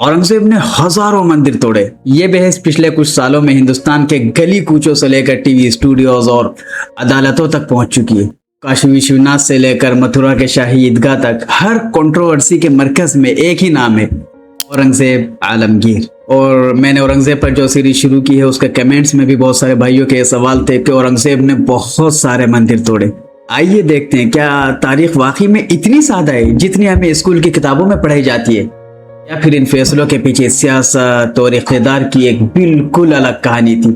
औरंगजेब ने हजारों मंदिर तोड़े। ये बहस पिछले कुछ सालों में हिंदुस्तान के गली कूचों से लेकर टीवी स्टूडियोज और अदालतों तक पहुंच चुकी है। काशी विश्वनाथ से लेकर मथुरा के शाही ईदगाह तक हर कंट्रोवर्सी के मरकज में एक ही नाम है, औरंगजेब आलमगीर। और मैंने औरंगजेब पर जो सीरीज शुरू की है उसके कमेंट्स में भी बहुत सारे भाइयों के सवाल थे कि औरंगजेब ने बहुत सारे मंदिर तोड़े। आइए देखते हैं क्या तारीख वाकई में इतनी सादा है जितनी हमें स्कूल की किताबों में पढ़ाई जाती है, या फिर इन फैसलों के पीछे सियासत और इख्तिदार की एक बिल्कुल अलग कहानी थी।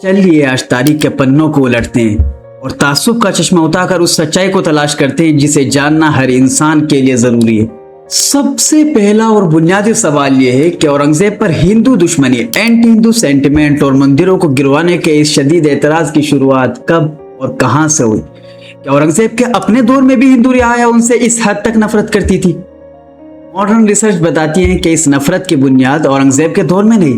चलिए आज तारीख के पन्नों को उलटते हैं और तासुब का चश्मा उतारकर उस सच्चाई को तलाश करते हैं जिसे जानना हर इंसान के लिए जरूरी है। सबसे पहला और बुनियादी सवाल यह है कि औरंगजेब पर हिंदू दुश्मनी, एंटी हिंदू सेंटिमेंट और मंदिरों को गिरवाने के इस शदीद एतराज की शुरुआत कब और कहां से हुई? क्या औरंगजेब के अपने दौर में भी हिंदू रियाया उनसे इस हद तक नफरत करती थी? मॉडर्न रिसर्च बताती है कि इस नफरत की बुनियाद औरंगजेब के दौर में नहीं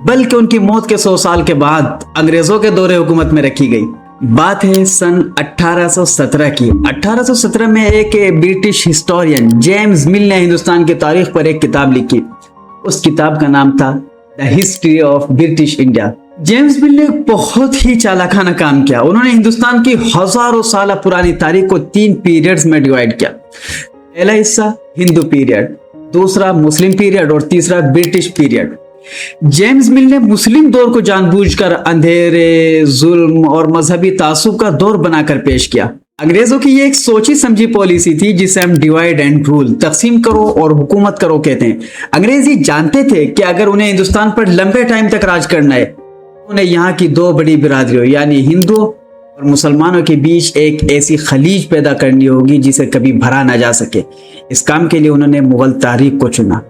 बल्कि उनकी मौत के 100 साल के बाद अंग्रेजों के दौरे हुकूमत में रखी गई। बात है सन 1817 की। 1817 में एक ब्रिटिश हिस्टोरियन जेम्स मिल ने हिंदुस्तान की तारीख पर एक किताब लिखी। उस किताब का नाम था the history of British India. James मिल ने बहुत ही चालाकाना काम किया। उन्होंने हिंदुस्तान की हजारों साल पुरानी तारीख को 3 पीरियड्स में डिवाइड किया। पहला हिस्सा हिंदू पीरियड, दूसरा मुस्लिम पीरियड और तीसरा ब्रिटिश पीरियड। जेम्स मिल ने मुस्लिम दौर को जानबूझकर अंधेरे, जुल्म और मजहबी तासुब का दौर बनाकर पेश किया। अंग्रेजों की ये एक सोची समझी पॉलिसी थी जिसे हम डिवाइड एंड रूल, तकसीम करो और हुकूमत करो कहते हैं। अंग्रेज ये जानते थे कि अगर उन्हें हिंदुस्तान पर लंबे टाइम तक राज करना है तो उन्हें यहाँ की 2 बड़ी बिरादरियों यानी हिंदुओं और मुसलमानों के बीच एक ऐसी खलीज पैदा करनी होगी जिसे कभी भरा ना जा सके। इस काम के लिए उन्होंने मुगल तारीख को चुना।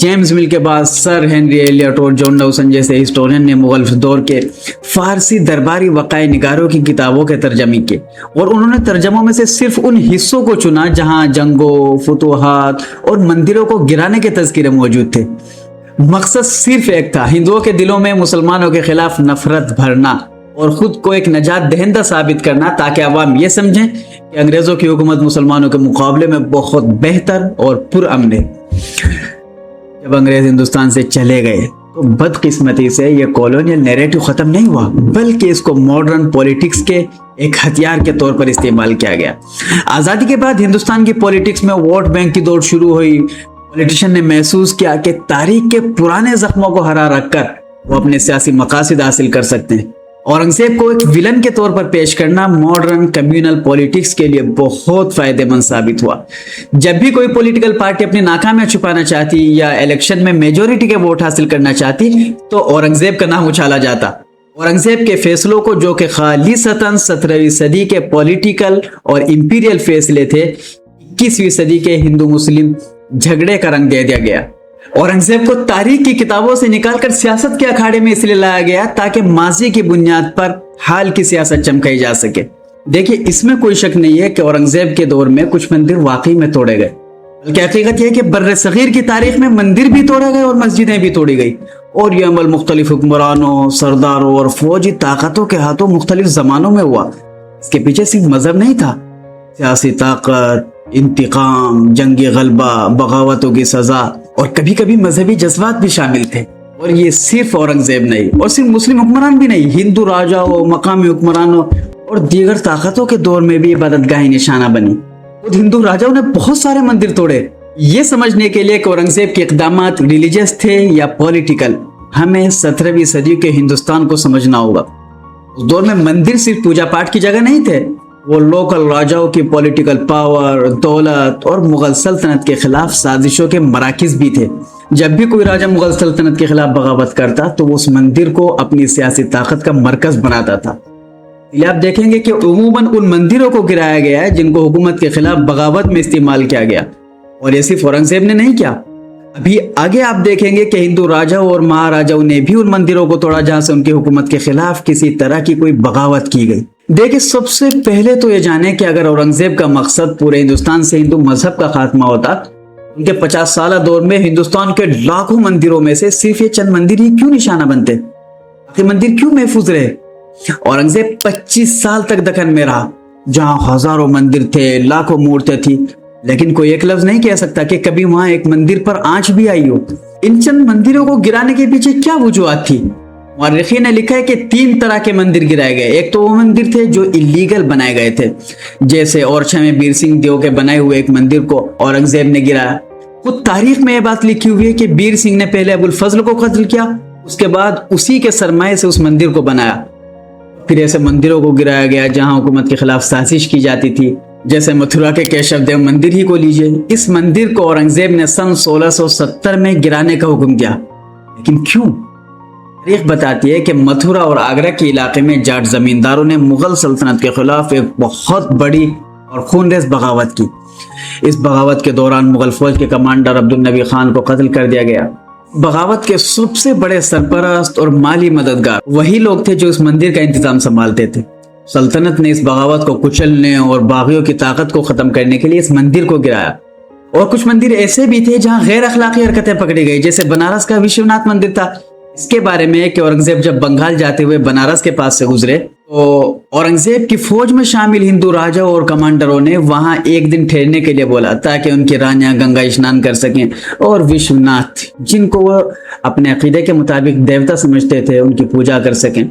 जेम्स मिल के बाद सर हेनरी एलियट और जॉन डाउसन जैसे हिस्टोरियन ने मुगल दौर के फारसी दरबारी वक़ाए निगारों की किताबों के तर्जमे किए और उन्होंने तर्जमों में से सिर्फ उन हिस्सों को चुना जहां जंगों, फुतूहात और मंदिरों को गिराने के तज़किरे मौजूद थे। मकसद सिर्फ एक था, हिंदुओं के दिलों में मुसलमानों के खिलाफ नफरत भरना और खुद को एक नजात दहिंदा साबित करना, ताकि अवाम ये समझें कि अंग्रेजों की हुकूमत मुसलमानों के मुकाबले में बहुत बेहतर और पुरअमन है। जब अंग्रेज हिंदुस्तान से चले गए तो बदकिस्मती से यह कॉलोनियल नैरेटिव खत्म नहीं हुआ बल्कि इसको मॉडर्न पॉलिटिक्स के एक हथियार के तौर पर इस्तेमाल किया गया। आजादी के बाद हिंदुस्तान की पॉलिटिक्स में वोट बैंक की दौड़ शुरू हुई। पॉलिटिशियन ने महसूस किया कि तारीख के पुराने जख्मों को हरा रखकर वो अपने सियासी मकासद हासिल कर सकते हैं। औरंगजेब को एक विलन के तौर पर पेश करना मॉडर्न कम्युनल पॉलिटिक्स के लिए बहुत फायदेमंद साबित हुआ। जब भी कोई पॉलिटिकल पार्टी अपनी नाकामियां छुपाना चाहती या इलेक्शन में मेजोरिटी के वोट हासिल करना चाहती तो औरंगजेब का नाम उछाला जाता। औरंगजेब के फैसलों को, जो कि खालिसतन 17वीं सदी के पॉलिटिकल और इंपीरियल फैसले थे, 21वीं सदी के हिंदू मुस्लिम झगड़े का रंग दे दिया गया। औरंगजेब को तारीख की किताबों से निकालकर सियासत के अखाड़े में इसलिए लाया गया ताकि माजी की बुनियाद पर हाल की सियासत चमकाई जा सके। देखिए, इसमें कोई शक नहीं है कि औरंगजेब के दौर में कुछ मंदिर वाकई में तोड़े गए, बल्कि हकीकत यह है कि बर्रे सगीर की तारीख में मंदिर भी तोड़े गए और मस्जिदें भी तोड़ी गई। और यह अमल मुख्तलिफ हुक्मरानों, सरदारों और फौजी ताकतों के हाथों मुख्तलिफ जमानों में हुआ। इसके पीछे सिर्फ मजहब नहीं था, सियासी ताकत, इंतकाम, जंगी गलबा, बगावतों की सजा और कभी कभी मजहबी जज्बात भी शामिल थे। और ये सिर्फ औरंगजेब नहीं और सिर्फ मुस्लिम हुक्मरान भी नहीं, हिंदू राजाओं, मकामी हुक्मरानों और दीगर ताकतों के दौर में भी इबादतगाहें निशाना बनी। खुद हिंदू राजाओं ने बहुत सारे मंदिर तोड़े। ये समझने के लिए कि औरंगजेब के इक़दामात रिलीजियस थे या पॉलिटिकल, हमें 17वीं सदी के हिंदुस्तान को समझना होगा। उस दौर में मंदिर सिर्फ पूजा पाठ की जगह नहीं थे, वो लोकल राजाओं की पॉलिटिकल पावर, दौलत और मुगल सल्तनत के खिलाफ साजिशों के मराकिज भी थे। जब भी कोई राजा मुगल सल्तनत के खिलाफ बगावत करता तो वो उस मंदिर को अपनी सियासी ताकत का मरकज बनाता था। इसलिए आप देखेंगे कि उमूमन उन मंदिरों को गिराया गया है जिनको हुकूमत के खिलाफ बगावत में इस्तेमाल किया गया। और ये सिर्फ औरंगजेब ने नहीं किया, अभी आगे आप देखेंगे कि हिंदू राजाओं और महाराजाओं ने भी उन मंदिरों को तोड़ा जहां से उनकी हुकूमत के खिलाफ किसी तरह की कोई बगावत की गई। देखिए, सबसे पहले तो ये जाने कि अगर औरंगजेब का मकसद पूरे हिंदुस्तान से हिंदू मजहब का खात्मा होता, उनके 50 साल दौर में हिंदुस्तान के लाखों मंदिरों में से सिर्फ ये चंद मंदिर ही क्यों निशाना बनते, बाकी मंदिर क्यों महफूज रहे? औरंगजेब 25 साल तक दक्कन में रहा, जहां हजारों मंदिर थे, लाखों मूर्तें थी, लेकिन कोई एक लफ्ज नहीं कह सकता कि कभी वहां एक मंदिर पर आंच भी आई हो। इन चंद मंदिरों को गिराने के पीछे क्या वजूहत थी? मुअर्रिखीन ने लिखा है कि 3 तरह के मंदिर गिराए गए। एक तो वो मंदिर थे जो इलीगल बनाए गए थे, जैसे ओरछा में बीर सिंह देव के बनाए हुए एक मंदिर को औरंगजेब ने गिराया। खुद तारीख में यह बात लिखी हुई है कि बीर सिंह ने पहले अबुल फजल को कत्ल किया, उसके बाद उसी के सरमाए से उस मंदिर को बनाया। फिर ऐसे मंदिरों को गिराया गया जहां हुकूमत के खिलाफ साजिश की जाती थी, जैसे मथुरा के केशव देव मंदिर ही को लीजिए। इस मंदिर को औरंगजेब ने सन 1670 में गिराने का हुक्म दिया, लेकिन क्यों? तारीख बताती है कि मथुरा और आगरा के इलाके में जाट जमींदारों ने मुगल सल्तनत के खिलाफ एक बहुत बड़ी और खूनरेज बगावत की। इस बगावत के दौरान मुगल फौज के कमांडर अब्दुल नबी खान को कत्ल कर दिया गया। बगावत के सबसे बड़े सरपरस्त और माली मददगार वही लोग थे जो इस मंदिर का इंतजाम संभालते थे। सल्तनत ने इस बगावत को कुचलने और बागियों की ताकत को खत्म करने के लिए इस मंदिर को गिराया। और कुछ मंदिर ऐसे भी थे जहां गैर अखलाकी हरकतें पकड़ी गई, जैसे बनारस का विश्वनाथ मंदिर था। इसके बारे में कि औरंगजेब जब बंगाल जाते हुए बनारस के पास से गुजरे तो औरंगजेब की फौज में शामिल हिंदू राजाओं और कमांडरों ने वहां एक दिन ठहरने के लिए बोला, ताकि उनकी रानियां गंगा स्नान कर सकें और विश्वनाथ, जिनको वह अपने अकीदे के मुताबिक देवता समझते थे, उनकी पूजा कर सकें।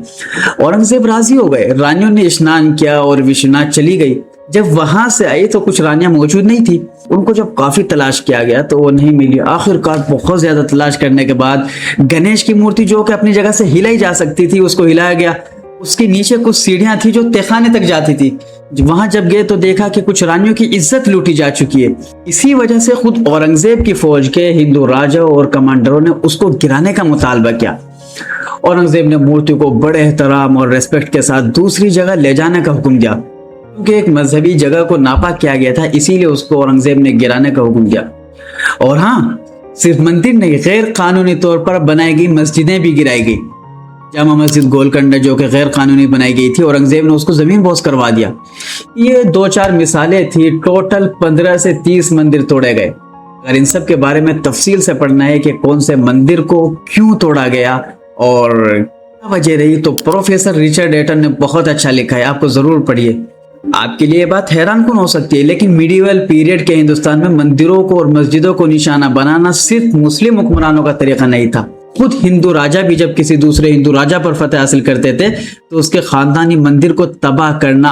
औरंगजेब राजी हो गए। रानियों ने स्नान किया और विश्वनाथ चली गई। जब वहां से आई तो कुछ रानियां मौजूद नहीं थी। उनको जब काफी तलाश किया गया तो वो नहीं मिली। आखिरकार बहुत ज्यादा तलाश करने के बाद गणेश की मूर्ति जो कि अपनी जगह से हिलाई जा सकती थी, उसको हिलाया गया। उसके नीचे कुछ सीढ़ियां थी जो तहखाने तक जाती थी। वहां जब गए तो देखा कि कुछ रानियों की इज्जत लूटी जा चुकी है। इसी वजह से खुद औरंगजेब की फौज के हिंदू राजाओं और कमांडरों ने उसको गिराने का मुतालबा किया। औरंगजेब ने मूर्ति को बड़े एहतराम और रेस्पेक्ट के साथ दूसरी जगह ले जाने का हुक्म दिया, क्योंकि एक मजहबी जगह को नापाक किया गया था, इसीलिए उसको औरंगजेब ने गिराने का हुक्म दिया। और हाँ, सिर्फ मंदिर नहीं, गैर कानूनी तौर पर बनाई गई मस्जिदें भी गिराई गई। जामा मस्जिद गोलकंड जो कि गैर कानूनी बनाई गई थी, औरंगजेब ने उसको जमीन बोस करवा दिया। ये 2-4 मिसालें थी। टोटल 15 से 30 मंदिर तोड़े गए। अगर इन सब के बारे में तफसील से पढ़ना है कि कौन से मंदिर को क्यों तोड़ा गया और क्या वजह रही, तो प्रोफेसर रिचर्ड एटन ने बहुत अच्छा लिखा है, आपको जरूर पढ़िए। आपके लिए बात हैरान कौन हो सकती है, लेकिन मीडिएवल पीरियड के हिंदुस्तान में मंदिरों को और मस्जिदों को निशाना बनाना सिर्फ मुस्लिम हुक्मरानों का तरीका नहीं था। खुद हिंदू राजा भी जब किसी दूसरे हिंदू राजा पर फतह हासिल करते थे तो उसके खानदानी मंदिर को तबाह करना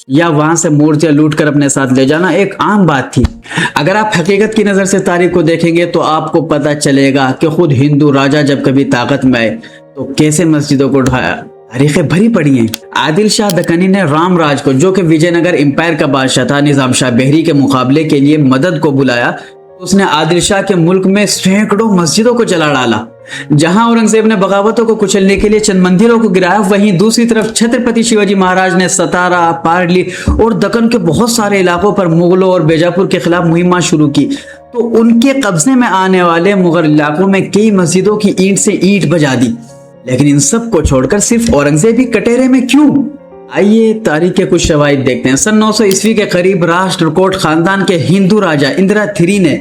या वहां से मूर्तियां लूट कर अपने साथ ले जाना एक आम बात थी। अगर आप हकीकत की नजर से तारीख को देखेंगे तो आपको पता चलेगा कि खुद हिंदू राजा जब कभी ताकत में आए तो कैसे मस्जिदों को ढाया। तारीखें भरी पड़ी हैं। आदिल शाह दक्कनी ने रामराज को, जो कि विजयनगर एम्पायर का बादशाह था, निजाम शाह बहरी के मुकाबले के लिए मदद को बुलाया। उसने आदिल शाह के मुल्क में सैकड़ों मस्जिदों को जला डाला। जहां औरंगजेब ने बगावतों को कुचलने के लिए चंद मंदिरों को गिराया, वहीं दूसरी तरफ छत्रपति शिवाजी महाराज ने सतारा, पारली और दक्कन के बहुत सारे इलाकों पर मुगलों और बीजापुर के खिलाफ मुहिम्मा शुरू की। तो उनके कब्जे में आने वाले मुगल इलाकों में कई मस्जिदों की ईंट से ईंट बजा दी। लेकिन इन सब को छोड़कर सिर्फ औरंगजेब ही कटहरे में क्यों? आइए तारीख के कुछ शवाहिद देखते हैं। सन 900 ईस्वी के करीब राष्ट्रकूट खानदान के हिंदू राजा इंदिरा थ्री ने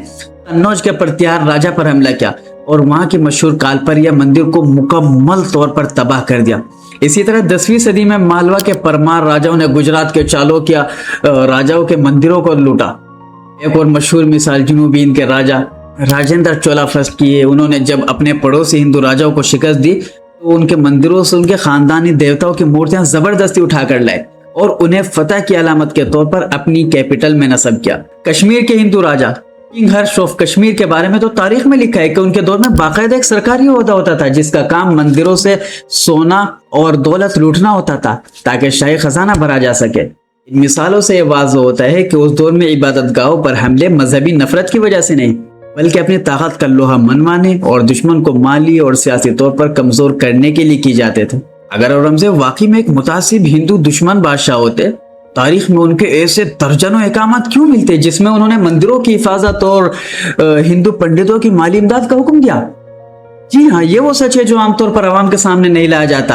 कन्नौज के प्रत्यार राजा पर हमला किया और वहां की मशहूर कालपरिया मंदिर को मुकम्मल तौर पर तबाह कर दिया। इसी तरह 10वीं सदी में मालवा के परमार राजाओं ने गुजरात के चालुक्य राजाओं के मंदिरों को लूटा। एक और मशहूर मिसाल जनूबी हिंद के राजा राजेंद्र चोला फर्स्ट की है। उन्होंने जब अपने पड़ोसी हिंदू राजाओं को शिकस्त दी तो उनके मंदिरों से उनके खानदानी देवताओं की मूर्तियां जबरदस्ती उठाकर लाए और उन्हें फतह की अलामत के तौर पर अपनी कैपिटल में नस्ब किया। कश्मीर के हिंदू राजा किंग हर्ष ऑफ कश्मीर के बारे में तो तारीख में लिखा है कि उनके दौर में बाकायदा एक सरकारी ओहदा होता था जिसका काम मंदिरों से सोना और दौलत लूटना होता था ताकि शाही खजाना भरा जा सके। इन मिसालों से यह वाज़ेह होता है कि उस दौर में इबादत गाहों पर हमले मजहबी नफरत की वजह से नहीं, बल्कि अपनी ताकत का लोहा मनवाने और दुश्मन को माली और सियासी तौर पर कमजोर करने के लिए की जाते थे। अगर औरंगजेब वाकई में एक मुतासिब हिंदू दुश्मन बादशाह होते, तारीख में उनके ऐसे दर्जनों एकामात क्यों मिलते जिसमें उन्होंने मंदिरों की हिफाजत और हिंदू पंडितों की माली इमदाद का हुक्म दिया? जी हाँ, ये वो सच है जो आमतौर पर आवाम के सामने नहीं लाया जाता।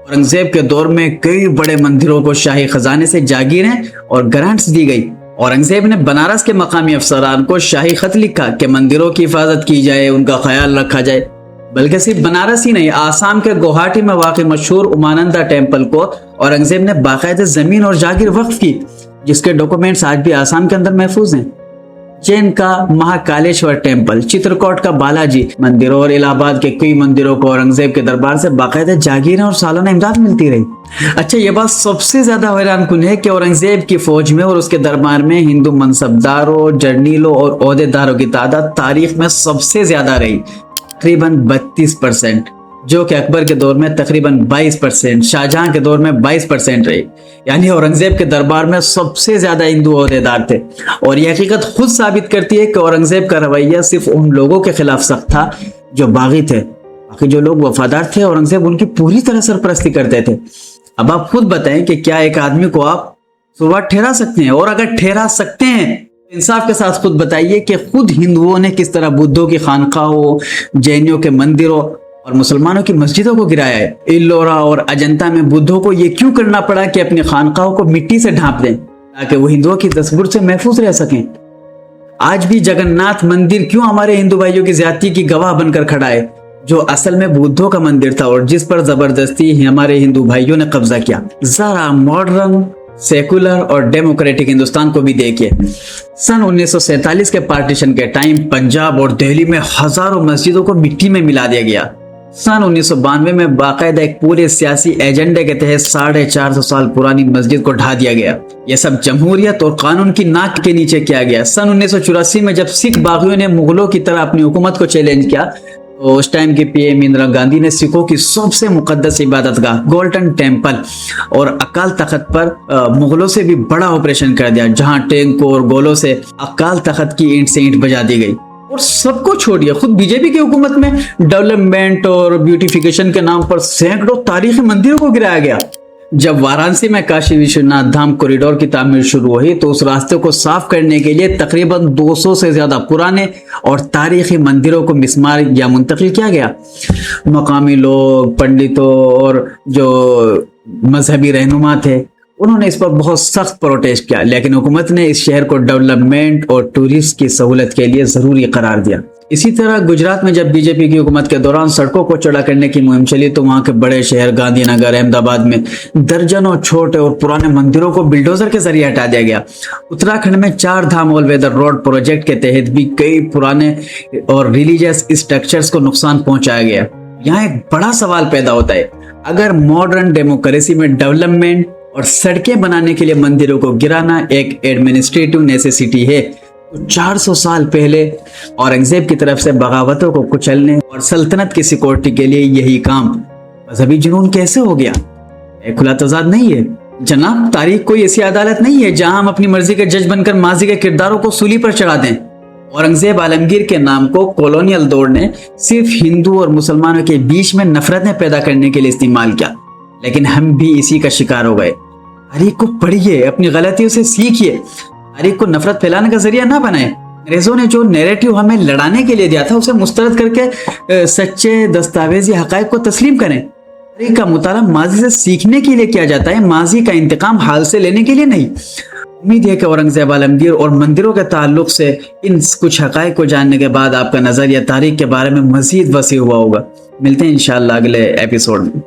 औरंगजेब के दौर में कई बड़े मंदिरों को शाही खजाने से जागीरें और ग्रांट्स दी गई। औरंगजेब ने बनारस के मकामी अफसरान को शाही खत लिखा कि मंदिरों की हिफाजत की जाए, उनका ख्याल रखा जाए। बल्कि सिर्फ बनारस ही नहीं, आसाम के गुवाहाटी में वाक़ मशहूर उमानंदा टेम्पल को औरंगजेब ने बाकायदा जमीन और जागीर वक्फ की, जिसके डॉक्यूमेंट्स आज भी आसाम के अंदर महफूज हैं। जैन का महाकालेश्वर टेम्पल, चित्रकूट का बालाजी मंदिर और इलाहाबाद के कई मंदिरों को औरंगजेब के दरबार से बाकायदा जागीरें और सालाना इमदाद मिलती रही। अच्छा, ये बात सबसे ज्यादा हैरानकुन है कि औरंगजेब की फौज में और उसके दरबार में हिंदू मनसबदारों, जर्नीलों और ओहदेदारों की तादाद तारीख में सबसे ज्यादा रही, तकरीबन 32%, जो कि अकबर के दौर में तकरीबन 22%, शाहजहां के दौर में 22% रही। यानी औरंगजेब के दरबार में सबसे ज्यादा हिंदू ओहदेदार थे। और यह हकीकत खुद साबित करती है कि औरंगजेब का रवैया सिर्फ उन लोगों के खिलाफ सख्त था जो बागी थे, बाकी जो लोग वफादार थे औरंगजेब उनकी पूरी तरह सरपरस्ती करते थे। अब आप खुद बताएं कि क्या एक आदमी को आप सुबह ठहरा सकते हैं? और अगर ठहरा सकते हैं, इंसाफ के साथ खुद बताइए कि खुद हिंदुओं ने किस तरह बुद्धों की खानकाहों, जैनियों के मंदिरों और मुसलमानों की मस्जिदों को गिराया है। इल्लोरा और अजंता में बुद्धों को ये क्यों करना पड़ा कि अपनी खानकाहों को मिट्टी से ढांप दें ताकि वो हिंदुओं की तस्वीर से महफूज रह सकें? आज भी जगन्नाथ मंदिर क्यों हमारे हिंदू भाइयों की ज्यादती की गवाह बनकर खड़ा है, जो असल में बुद्धों का मंदिर था और जिस पर जबरदस्ती हमारे हिंदू भाइयों ने कब्जा किया? जरा मॉडर्न, सेकुलर और डेमोक्रेटिक हिंदुस्तान को भी देखिए। सन 1947 के पार्टीशन के टाइम पंजाब और दिल्ली में हजारों मस्जिदों को मिट्टी में मिला दिया गया। सन 1992 में बाकायदा एक पूरे सियासी एजेंडे के तहत 450 साल पुरानी मस्जिद को ढा दिया गया। यह सब जमहूरियत और कानून की नाक के नीचे किया गया। सन 1984 में जब सिख बागियों ने मुगलों की तरह अपनी हुकूमत को चैलेंज किया, तो उस टाइम के पीएम इंदिरा गांधी ने सिखों की सबसे मुकद्दस इबादतगाह गोल्डन टेम्पल और अकाल तख्त पर मुगलों से भी बड़ा ऑपरेशन कर दिया, जहां टैंकों और गोलों से अकाल तख्त की ईंट से ईंट बजा दी गई। और सबको छोड़िए, खुद बीजेपी की हुकूमत में डेवलपमेंट और ब्यूटिफिकेशन के नाम पर सैकड़ों तारीखी मंदिरों को गिराया गया। जब वाराणसी में काशी विश्वनाथ धाम कॉरिडोर की तामीर शुरू हुई, तो उस रास्ते को साफ करने के लिए तकरीबन 200 से ज्यादा पुराने और तारीखी मंदिरों को मिस्मार या मुंतकिल किया गया। मकामी लोग, पंडितों और जो मजहबी रहनुमा थे, उन्होंने इस पर बहुत सख्त प्रोटेस्ट किया, लेकिन हुकूमत ने इस शहर को डेवलपमेंट और टूरिस्ट की सहूलत के लिए जरूरी करार दिया। इसी तरह गुजरात में जब बीजेपी की हुकूमत के दौरान सड़कों को चौड़ा करने की मुहिम चली, तो वहां के बड़े शहर गांधीनगर, अहमदाबाद में दर्जनों छोटे और पुराने मंदिरों को बिल्डोजर के जरिए हटा दिया गया। उत्तराखंड में 4 धाम ऑल वेदर रोड प्रोजेक्ट के तहत भी कई पुराने और रिलीजियस स्ट्रक्चर्स को नुकसान पहुंचाया गया। यहाँ एक बड़ा सवाल पैदा होता है, अगर मॉडर्न डेमोक्रेसी में डेवलपमेंट और सड़कें बनाने के लिए मंदिरों को गिराना एक एडमिनिस्ट्रेटिव नेसेसिटी है, तो 400 साल पहले औरंगजेब की तरफ से बगावतों को कुचलने और सल्तनत की सिक्योरिटी के लिए यही काम मजहबी जुनून कैसे हो गया? खुला तजाद नहीं है जनाब। तारीख कोई ऐसी अदालत नहीं है जहां हम अपनी मर्जी के जज बनकर माजी के किरदारों को सूली पर चढ़ा दें। औरंगजेब आलमगीर के नाम को कॉलोनियल दौर ने सिर्फ हिंदू और मुसलमानों के बीच में नफरतें पैदा करने के लिए इस्तेमाल किया, लेकिन हम भी इसी का शिकार हो गए। तारीख को पढ़िए, अपनी गलतियों से सीखिए, तारीख को नफरत फैलाने का जरिया ना बनाए। अंग्रेजों ने जो नैरेटिव हमें लड़ाने के लिए दिया था, उसे मुस्तरद करके सच्चे दस्तावेजी हकायक को तस्लीम करें। तारीख का मुताला माजी से सीखने के लिए किया जाता है, माजी का इंतकाम हाल से लेने के लिए नहीं। उम्मीद है कि औरंगजेब आलमगीर और मंदिरों के ताल्लुक से इन कुछ हकायक को जानने के बाद आपका नजरिया तारीख के बारे में मजीद वसी हुआ होगा। मिलते हैं इंशाअल्लाह अगले एपिसोड में।